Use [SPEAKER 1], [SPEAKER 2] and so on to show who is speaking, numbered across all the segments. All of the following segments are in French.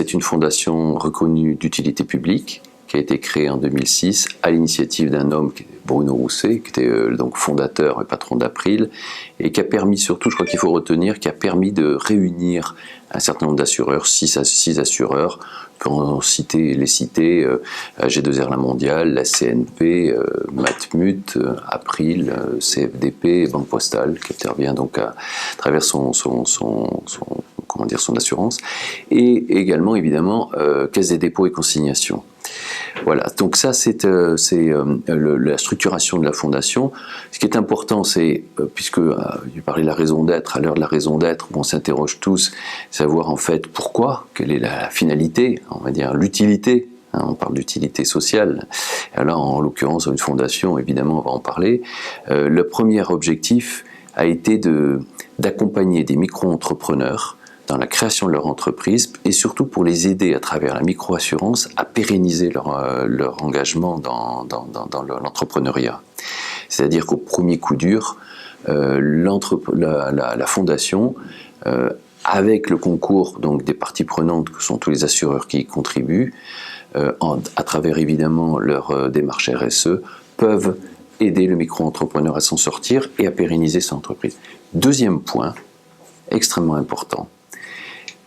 [SPEAKER 1] c'est une fondation reconnue d'utilité publique qui a été créée en 2006 à l'initiative d'un homme, Bruno Rousset, qui était donc fondateur et patron d'April, et qui a permis surtout, je crois qu'il faut retenir, qui a permis de réunir un certain nombre d'assureurs, 6 assureurs, quand on citait les cités, AG2R La Mondiale, la CNP, Matmut, April, CFDP, Banque Postale, qui intervient donc à travers son assurance, et également évidemment Caisse des dépôts et consignations. Voilà, donc ça c'est la structuration de la fondation. Ce qui est important, c'est, puisque j'ai parlé de la raison d'être, à l'heure de la raison d'être, on s'interroge tous, savoir en fait pourquoi, quelle est la finalité, on va dire l'utilité, hein, on parle d'utilité sociale. Alors en l'occurrence, une fondation, évidemment, on va en parler. Le premier objectif a été d'accompagner des micro-entrepreneurs dans la création de leur entreprise et surtout pour les aider à travers la micro-assurance à pérenniser leur engagement dans l'entrepreneuriat. C'est-à-dire qu'au premier coup dur, la fondation, avec le concours donc, des parties prenantes que sont tous les assureurs qui y contribuent, à travers évidemment leur démarche RSE, peuvent aider le micro-entrepreneur à s'en sortir et à pérenniser son entreprise. Deuxième point, extrêmement important,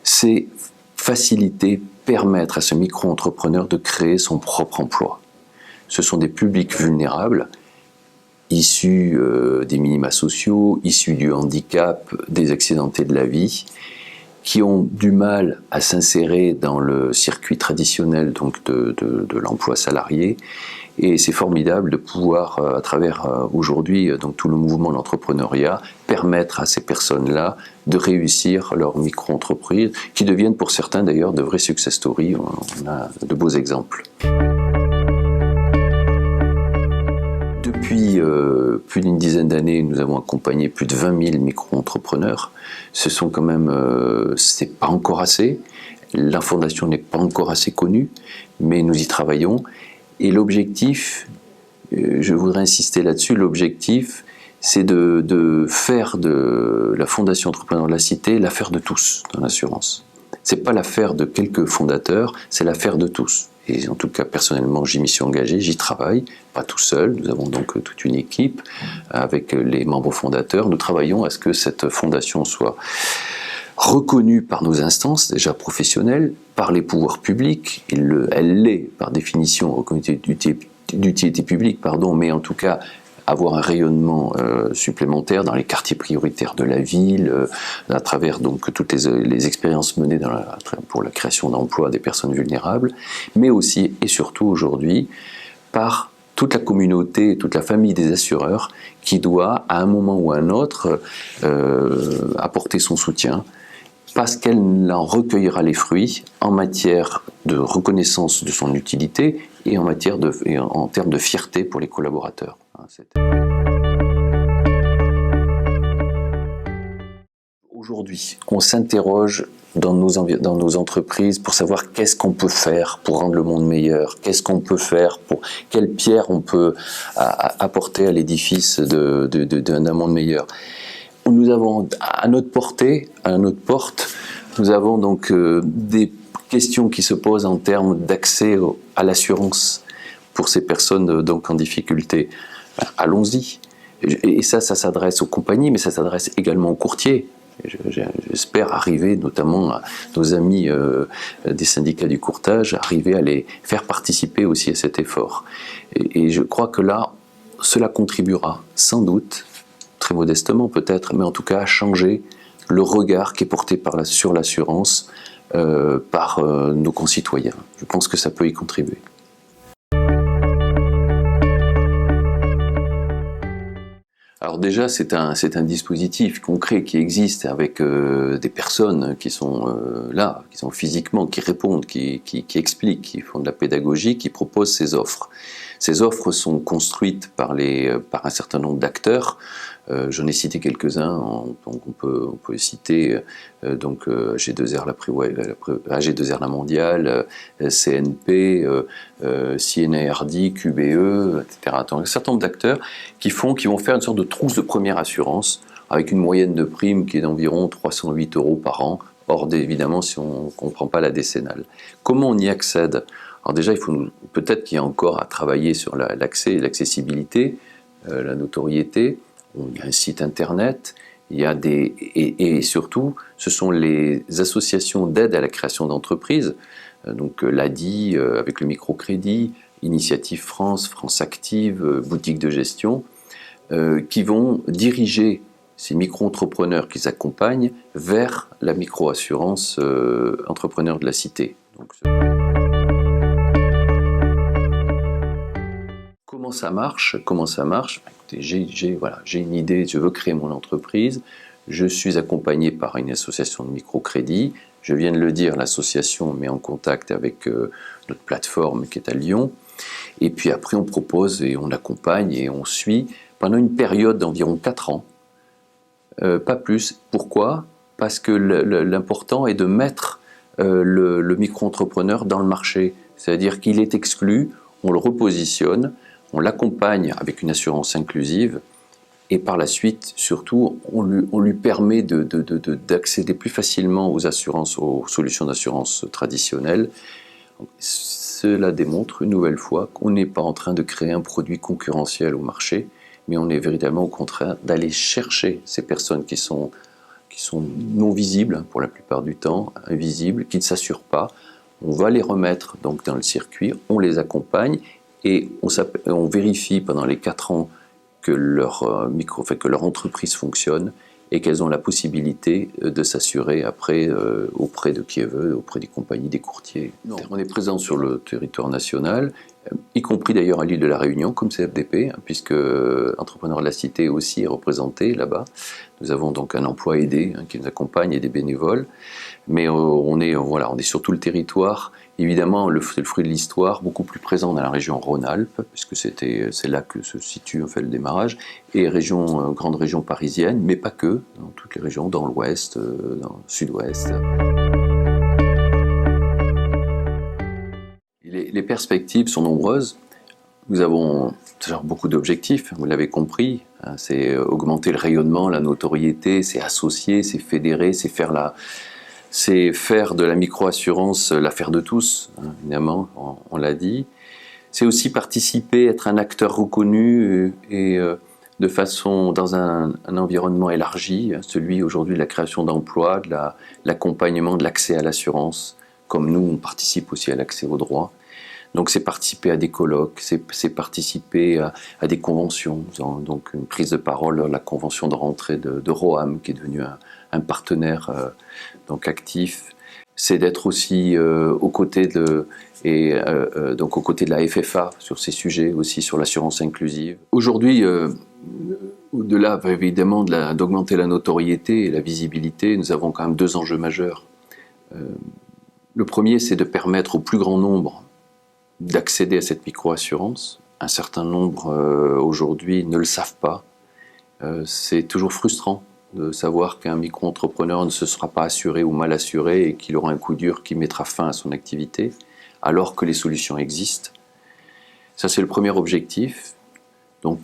[SPEAKER 1] c'est faciliter, permettre à ce micro-entrepreneur de créer son propre emploi. Ce sont des publics vulnérables, issus des minima sociaux, issus du handicap, des accidentés de la vie, qui ont du mal à s'insérer dans le circuit traditionnel donc de l'emploi salarié. Et c'est formidable de pouvoir, à travers aujourd'hui donc tout le mouvement de l'entrepreneuriat, permettre à ces personnes-là de réussir leur micro-entreprise, qui deviennent pour certains d'ailleurs de vrais success stories. On a de beaux exemples. Depuis plus d'une dizaine d'années, nous avons accompagné plus de 20 000 micro-entrepreneurs. Ce sont quand même, c'est pas encore assez. La fondation n'est pas encore assez connue, mais nous y travaillons. Et l'objectif, je voudrais insister là-dessus, l'objectif, c'est de faire de la Fondation Entrepreneurs de la Cité l'affaire de tous dans l'assurance. C'est pas l'affaire de quelques fondateurs, c'est l'affaire de tous. Et en tout cas, personnellement, j'y m'y suis engagé, j'y travaille, pas tout seul. Nous avons donc toute une équipe avec les membres fondateurs. Nous travaillons à ce que cette fondation soit reconnue par nos instances déjà professionnelles, par les pouvoirs publics. Elle l'est par définition reconnue d'utilité publique, mais en tout cas avoir un rayonnement supplémentaire dans les quartiers prioritaires de la ville, à travers donc toutes les expériences menées pour la création d'emplois des personnes vulnérables, mais aussi et surtout aujourd'hui par toute la communauté, toute la famille des assureurs qui doit à un moment ou à un autre apporter son soutien, parce qu'elle en recueillera les fruits en matière de reconnaissance de son utilité et en termes de fierté pour les collaborateurs. Aujourd'hui, on s'interroge dans nos entreprises pour savoir qu'est-ce qu'on peut faire pour rendre le monde meilleur, qu'est-ce qu'on peut faire, quelle pierre on peut apporter à l'édifice d'un monde meilleur. Nous avons à notre portée, à notre porte, nous avons donc des questions qui se posent en termes d'accès à l'assurance pour ces personnes donc en difficulté. Ben, allons-y. Et ça s'adresse aux compagnies, mais ça s'adresse également aux courtiers. J'espère arriver, notamment à nos amis des syndicats du courtage, arriver à les faire participer aussi à cet effort. Et je crois que là, cela contribuera sans doute, très modestement peut-être, mais en tout cas à changer le regard qui est porté sur l'assurance par nos concitoyens. Je pense que ça peut y contribuer. Alors déjà, c'est un dispositif concret qui existe avec des personnes qui sont là, qui sont physiquement, qui répondent, qui expliquent, qui font de la pédagogie, qui proposent ces offres. Ces offres sont construites par un certain nombre d'acteurs. J'en ai cité quelques-uns, donc on peut citer AG2R La Mondiale, CNP, CNARD, QBE, etc. Un certain nombre d'acteurs qui vont faire une sorte de trousse de première assurance avec une moyenne de prime qui est d'environ 308 € par an évidemment, si on ne comprend pas la décennale. Comment on y accède? Alors déjà, il faut peut-être qu'il y a encore à travailler sur l'accès et l'accessibilité, la notoriété. Il y a un site internet, il y a et surtout, ce sont les associations d'aide à la création d'entreprises, donc l'ADI avec le microcrédit, Initiative France, France Active, boutique de gestion, qui vont diriger ces micro-entrepreneurs qu'ils accompagnent vers la micro-assurance entrepreneur de la cité. Donc, comment ça marche? Écoutez, j'ai une idée, je veux créer mon entreprise, je suis accompagné par une association de microcrédit, je viens de le dire, l'association met en contact avec notre plateforme qui est à Lyon, et puis après on propose et on accompagne et on suit pendant une période d'environ 4 ans, pas plus. Pourquoi? Parce que l'important est de mettre le micro-entrepreneur dans le marché, c'est-à-dire qu'il est exclu, on le repositionne, on l'accompagne avec une assurance inclusive et par la suite, surtout, on lui permet d'accéder plus facilement aux assurances, aux solutions d'assurance traditionnelles. Cela démontre une nouvelle fois qu'on n'est pas en train de créer un produit concurrentiel au marché, mais on est véritablement au contraire d'aller chercher ces personnes qui sont non visibles pour la plupart du temps, invisibles, qui ne s'assurent pas. On va les remettre donc dans le circuit, on les accompagne et on vérifie pendant les 4 ans que leur entreprise fonctionne et qu'elles ont la possibilité de s'assurer après auprès de qui elles veulent, auprès des compagnies, des courtiers. Non. On est présent sur le territoire national, y compris d'ailleurs à l'île de la Réunion, comme CFDP, puisque Entrepreneurs de la Cité aussi est représenté là-bas. Nous avons donc un emploi aidé qui nous accompagne et des bénévoles. Mais on est sur tout le territoire. Évidemment, c'est le fruit de l'histoire, beaucoup plus présent dans la région Rhône-Alpes, puisque c'est là que se situe le démarrage, et grande région parisienne, mais pas que, dans toutes les régions, dans l'ouest, dans le sud-ouest. Les perspectives sont nombreuses. Nous avons beaucoup d'objectifs, vous l'avez compris. C'est augmenter le rayonnement, la notoriété, c'est associer, c'est fédérer, c'est faire de la micro-assurance l'affaire de tous, évidemment, on l'a dit. C'est aussi participer, être un acteur reconnu et de façon dans un environnement élargi, celui aujourd'hui de la création d'emplois, de l'accompagnement de l'accès à l'assurance, comme nous, on participe aussi à l'accès aux droits. Donc c'est participer à des colloques, c'est participer à des conventions, donc une prise de parole, la convention de rentrée de Roham, qui est devenu un partenaire donc actif. C'est d'être aussi aux côtés de la FFA sur ces sujets, aussi sur l'assurance inclusive. Aujourd'hui, au-delà évidemment d'augmenter la notoriété et la visibilité, nous avons quand même 2 enjeux majeurs. Le premier, c'est de permettre au plus grand nombre d'accéder à cette micro-assurance. Un certain nombre aujourd'hui ne le savent pas. C'est toujours frustrant de savoir qu'un micro-entrepreneur ne se sera pas assuré ou mal assuré et qu'il aura un coup dur qui mettra fin à son activité, alors que les solutions existent. Ça, c'est le premier objectif. Donc,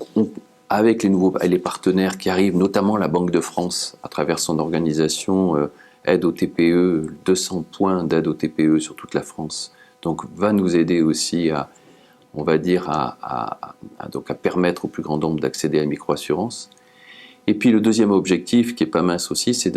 [SPEAKER 1] avec les partenaires qui arrivent, notamment la Banque de France, à travers son organisation aide aux TPE, 200 points d'aide aux TPE sur toute la France, donc va nous aider aussi à permettre au plus grand nombre d'accéder à la micro-assurance. Et puis le deuxième objectif, qui est pas mince aussi, c'est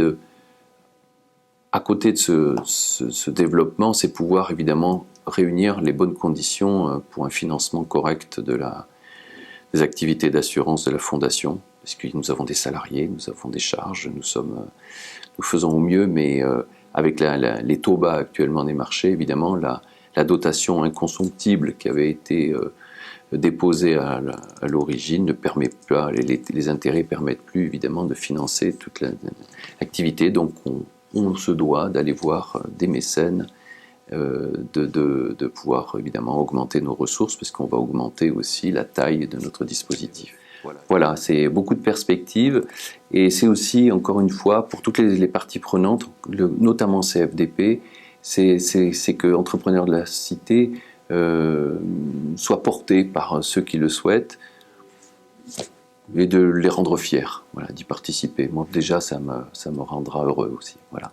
[SPEAKER 1] à côté de ce développement, c'est pouvoir évidemment réunir les bonnes conditions pour un financement correct des activités d'assurance de la Fondation, parce que nous avons des salariés, nous avons des charges, nous faisons au mieux, mais avec les taux bas actuellement des marchés, évidemment, la dotation inconsomptible qui avait été déposée à l'origine ne permet pas, les intérêts ne permettent plus évidemment de financer toute l'activité. Donc on se doit d'aller voir des mécènes, de pouvoir évidemment augmenter nos ressources, parce qu'on va augmenter aussi la taille de notre dispositif. Voilà, c'est beaucoup de perspectives, et c'est aussi, encore une fois, pour toutes les parties prenantes, notamment CFDP, c'est que Entrepreneurs de la Cité soit porté par ceux qui le souhaitent et de les rendre fiers, d'y participer. Moi déjà, ça me rendra heureux aussi. Voilà.